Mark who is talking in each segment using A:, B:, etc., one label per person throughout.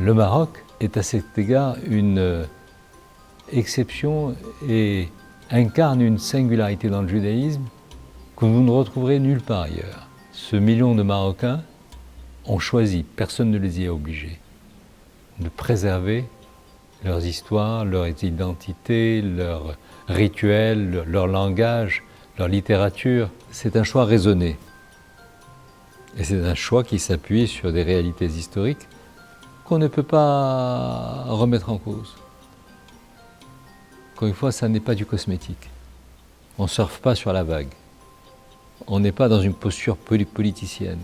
A: Le Maroc est à cet égard une exception et incarne une singularité dans le judaïsme que vous ne retrouverez nulle part ailleurs. Ce million de Marocains ont choisi, personne ne les y a obligés, de préserver leurs histoires, leurs identités, leurs rituels, leur langage, leur littérature. C'est un choix raisonné. Et c'est un choix qui s'appuie sur des réalités historiques qu'on ne peut pas remettre en cause. Encore une fois, ça n'est pas du cosmétique. On ne surfe pas sur la vague. On n'est pas dans une posture politicienne.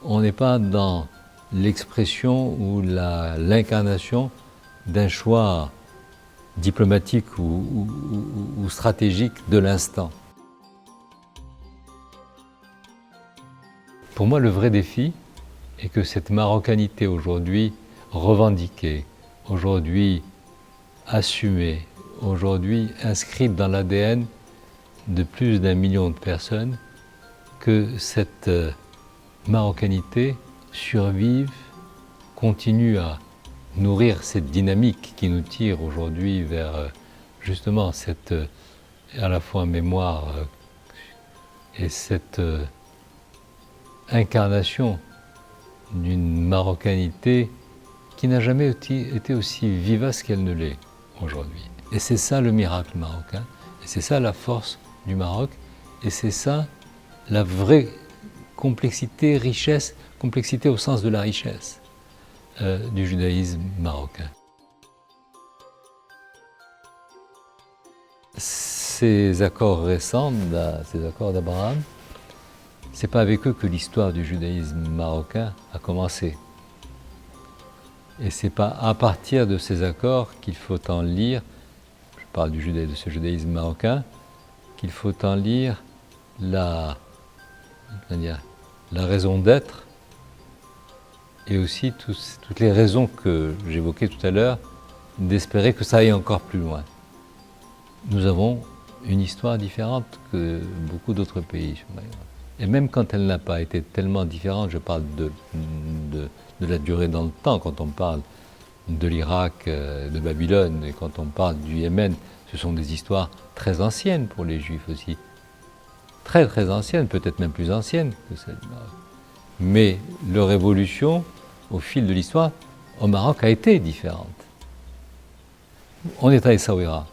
A: On n'est pas dans l'expression ou l'incarnation d'un choix diplomatique ou stratégique de l'instant. Pour moi, le vrai défi est que cette marocanité aujourd'hui revendiquée, aujourd'hui assumée, aujourd'hui inscrite dans l'ADN de plus d'1 million de personnes, que cette marocanité survive, continue à nourrir cette dynamique qui nous tire aujourd'hui vers justement cette à la fois mémoire et cette incarnation d'une marocanité qui n'a jamais été aussi vivace qu'elle ne l'est aujourd'hui. Et c'est ça le miracle marocain, et c'est ça la force du Maroc, et c'est ça la vraie complexité, richesse, complexité au sens de la richesse du judaïsme marocain. Ces accords récents, ces accords d'Abraham, c'est pas avec eux que l'histoire du judaïsme marocain a commencé. Et c'est pas à partir de ces accords qu'il faut en lire, je parle de ce judaïsme marocain, qu'il faut en lire la raison d'être et aussi toutes les raisons que j'évoquais tout à l'heure d'espérer que ça aille encore plus loin. Nous avons une histoire différente que beaucoup d'autres pays. Et même quand elle n'a pas été tellement différente, je parle de la durée dans le temps, quand on parle de l'Irak, de Babylone, et quand on parle du Yémen, ce sont des histoires très anciennes pour les Juifs aussi. Très très anciennes, peut-être même plus anciennes que celle du Maroc. Mais leur évolution, au fil de l'histoire, au Maroc a été différente. On est à Essaouira.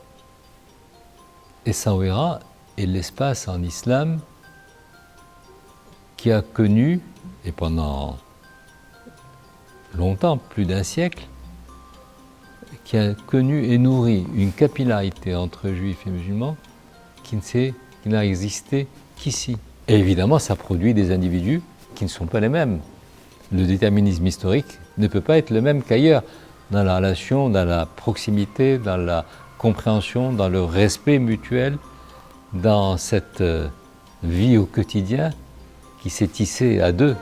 A: Essaouira est l'espace en islam qui a connu, et pendant longtemps, plus d'1 siècle, qui a connu et nourri une capillarité entre juifs et musulmans qui n'a existé qu'ici. Et évidemment, ça produit des individus qui ne sont pas les mêmes. Le déterminisme historique ne peut pas être le même qu'ailleurs, dans la relation, dans la proximité, dans la compréhension, dans le respect mutuel, dans cette vie au quotidien qui s'est tissée à deux.